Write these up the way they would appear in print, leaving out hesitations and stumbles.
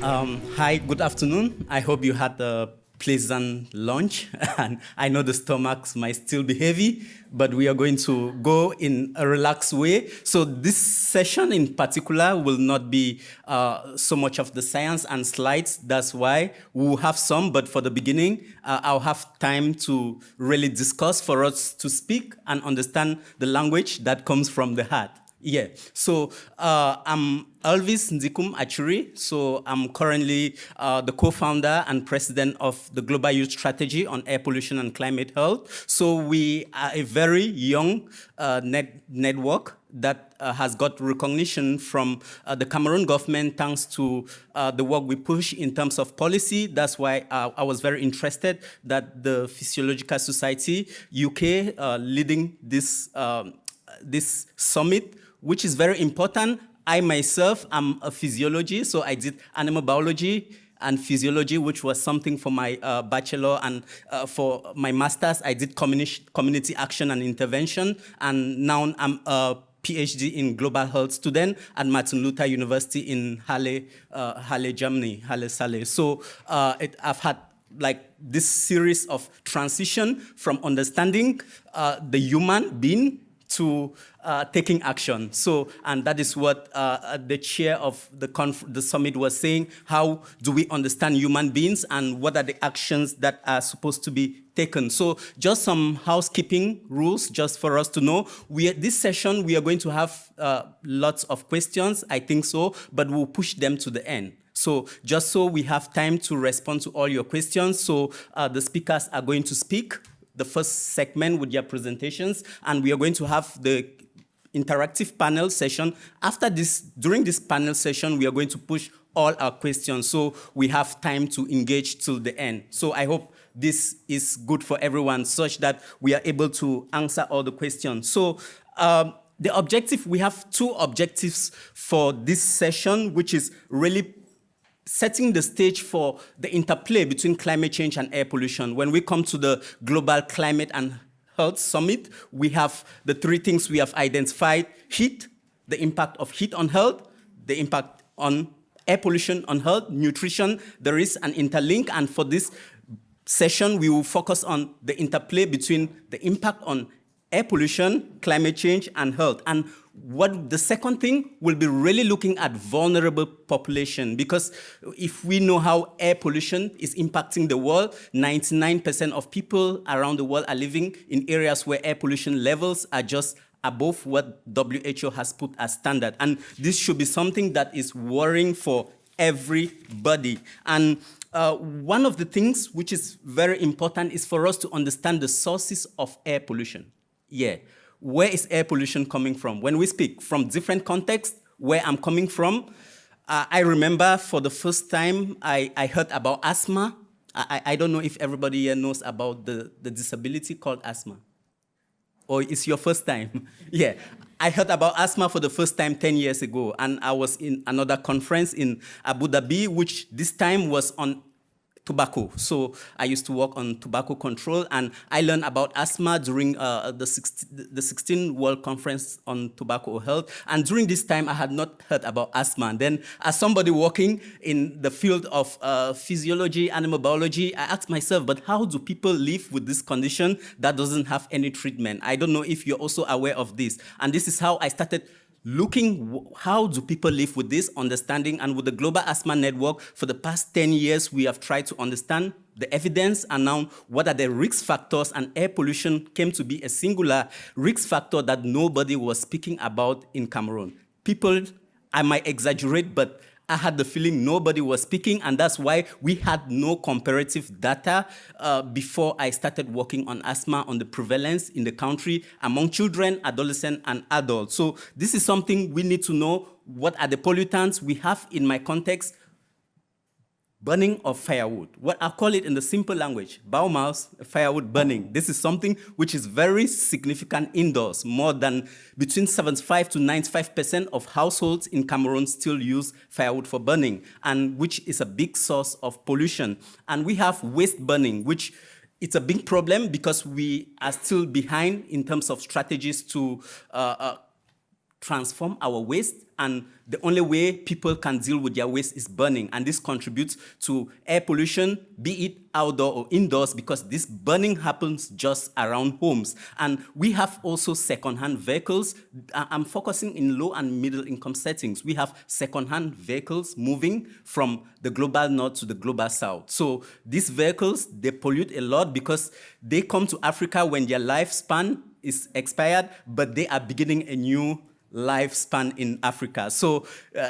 Hi, good afternoon. I hope you had a pleasant lunch. And I know the stomachs might still be heavy, but we are going to go in a relaxed way. So this session in particular will not be so much of the science and slides. That's why we'll have some, but for the beginning, I'll have time to really discuss for us to speak and understand the language that comes from the heart. Yeah, so I'm Elvis Ndikum Achiri. So I'm currently the co-founder and president of the Global Youth Strategy on Air Pollution and Climate Health. So we are a very young network that has got recognition from the Cameroon government thanks to the work we push in terms of policy. That's why I was very interested that the Physiological Society UK leading this summit, which is very important. I myself am a physiologist, so I did animal biology and physiology, which was something for my bachelor, and for my master's, I did community action and intervention, and now I'm a PhD in global health student at Martin Luther University in Halle, Germany, Halle Saale. So I've had like this series of transition from understanding the human being to taking action. So, and that is what the chair of the summit was saying. How do we understand human beings and what are the actions that are supposed to be taken? So just some housekeeping rules just for us to know. This session, we are going to have lots of questions, I think so, but we'll push them to the end. So just so we have time to respond to all your questions. So the speakers are going to speak the first segment with your presentations, and we are going to have the interactive panel session. After this, during this panel session, we are going to push all our questions, so we have time to engage till the end. So I hope this is good for everyone, such that we are able to answer all the questions. So the objective, we have two objectives for this session, which is really setting the stage for the interplay between climate change and air pollution. When we come to the Global Climate and Health Summit, we have the three things we have identified: heat, the impact of heat on health, the impact on air pollution on health, nutrition. There is an interlink, and for this session, we will focus on the interplay between the impact on air pollution, climate change, and health. And what the second thing will be really looking at vulnerable population, because if we know how air pollution is impacting the world, 99% of people around the world are living in areas where air pollution levels are just above what WHO has put as standard. And this should be something that is worrying for everybody. And one of the things which is very important is for us to understand the sources of air pollution. Yeah. Where is air pollution coming from? When we speak from different contexts, where I'm coming from, I remember for the first time I heard about asthma. I don't know if everybody here knows about the disability called asthma. Or it's your first time? Yeah. I heard about asthma for the first time 10 years ago, and I was in another conference in Abu Dhabi, which this time was on tobacco. So I used to work on tobacco control, and I learned about asthma during the 16th World Conference on Tobacco Health. And during this time, I had not heard about asthma. And then as somebody working in the field of physiology, animal biology, I asked myself, but how do people live with this condition that doesn't have any treatment? I don't know if you're also aware of this. And this is how I started looking, how do people live with this understanding? And with the Global Asthma Network, for the past 10 years, we have tried to understand the evidence and now what are the risk factors, and air pollution came to be a singular risk factor that nobody was speaking about in Cameroon. People, I might exaggerate, but I had the feeling nobody was speaking, and that's why we had no comparative data before I started working on asthma, on the prevalence in the country among children, adolescents, and adults. So this is something we need to know. What are the pollutants we have in my context? Burning of firewood. What I call it in the simple language, biomass, firewood burning. This is something which is very significant indoors. More than between 75 to 95% of households in Cameroon still use firewood for burning, and which is a big source of pollution. And we have waste burning, which it's a big problem because we are still behind in terms of strategies to transform our waste, and the only way people can deal with their waste is burning, and this contributes to air pollution, be it outdoor or indoors, because this burning happens just around homes. And we have also second-hand vehicles. I'm focusing in low and middle income settings. We have second-hand vehicles moving from the global north to the global south. So these vehicles, they pollute a lot because they come to Africa when their lifespan is expired, but they are beginning a new lifespan in Africa. So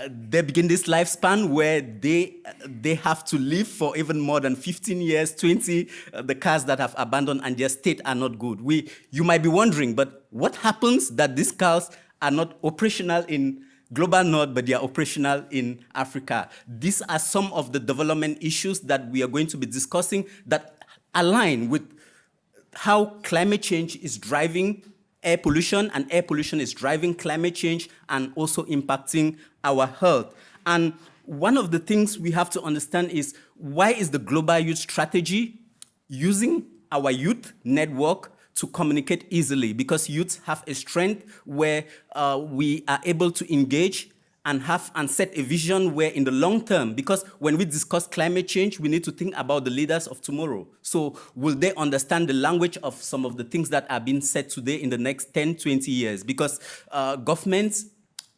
they begin this lifespan where they have to live for even more than 15 years, 20, the cars that have abandoned and their state are not good. You might be wondering, but what happens that these cars are not operational in global north, but they are operational in Africa? These are some of the development issues that we are going to be discussing that align with how climate change is driving air pollution, and air pollution is driving climate change and also impacting our health. And one of the things we have to understand is, why is the Global Youth Strategy using our youth network to communicate easily? Because youth have a strength where we are able to engage and set a vision where in the long term, because when we discuss climate change, we need to think about the leaders of tomorrow. So will they understand the language of some of the things that are being said today in the next 10, 20 years? Because governments,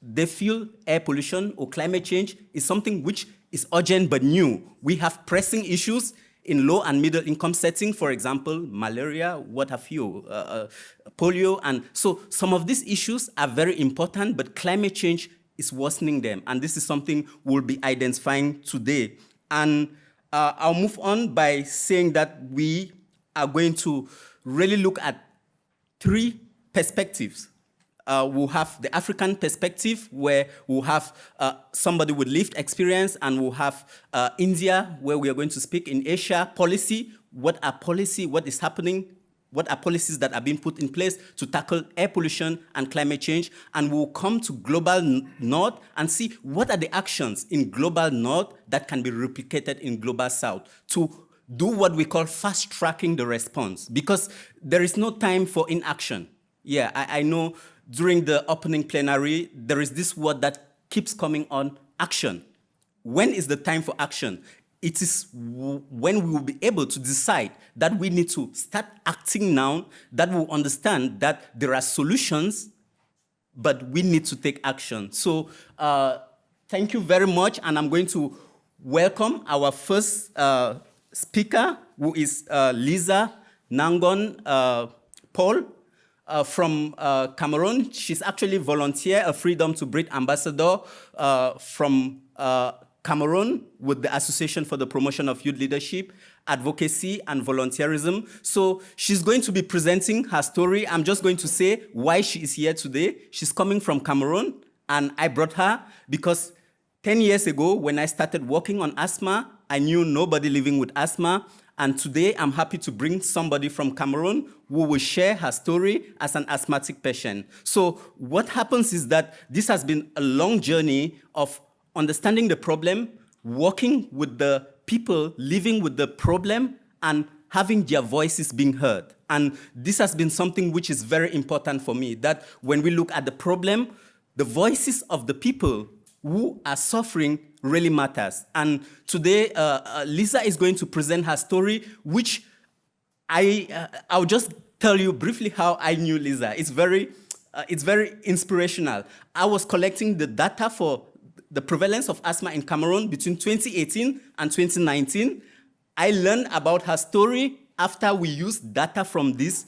they feel air pollution or climate change is something which is urgent but new. We have pressing issues in low and middle income setting, for example, malaria, what have you, polio. And so some of these issues are very important, but climate change is worsening them. And this is something we'll be identifying today. And I'll move on by saying that we are going to really look at three perspectives. We'll have the African perspective, where we'll have somebody with lived experience, and we'll have India, where we are going to speak in Asia, policy, what is happening, what are policies that are being put in place to tackle air pollution and climate change, and we'll come to global north and see what are the actions in global north that can be replicated in global south to do what we call fast-tracking the response, because there is no time for inaction. Yeah, I know during the opening plenary, there is this word that keeps coming on, action. When is the time for action? It is when we will be able to decide that we need to start acting now, that we will understand that there are solutions, but we need to take action. So thank you very much, and I'm going to welcome our first speaker, who is Lisa Nangon Paul from Cameroon. She's actually volunteer, a Freedom to Breathe ambassador from Cameroon with the Association for the Promotion of Youth Leadership, Advocacy, and Volunteerism. So she's going to be presenting her story. I'm just going to say why she is here today. She's coming from Cameroon, and I brought her because 10 years ago, when I started working on asthma, I knew nobody living with asthma. And today, I'm happy to bring somebody from Cameroon who will share her story as an asthmatic patient. So what happens is that this has been a long journey of understanding the problem, working with the people living with the problem, and having their voices being heard. And this has been something which is very important for me, that when we look at the problem, the voices of the people who are suffering really matters. And today, Lisa is going to present her story, which I'll just tell you briefly how I knew Lisa. It's very inspirational. I was collecting the data for the prevalence of asthma in Cameroon between 2018 and 2019. I learned about her story after we used data from this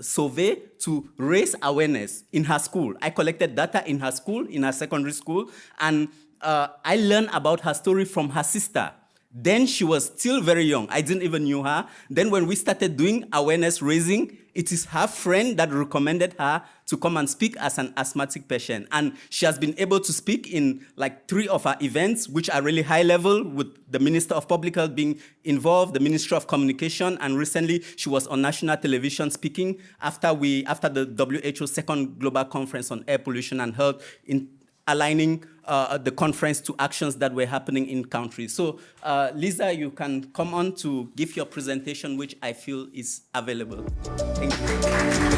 survey to raise awareness in her school. I collected data in her school, in her secondary school, and I learned about her story from her sister. Then she was still very young. I didn't even know her. Then when we started doing awareness raising, it is her friend that recommended her to come and speak as an asthmatic patient. And she has been able to speak in like 3 of our events, which are really high level, with the Minister of Public Health being involved, the Ministry of Communication, and recently she was on national television speaking after the WHO second global conference on air pollution and health, in aligning the conference to actions that were happening in countries. So Lisa, you can come on to give your presentation, which I feel is available. Thank you.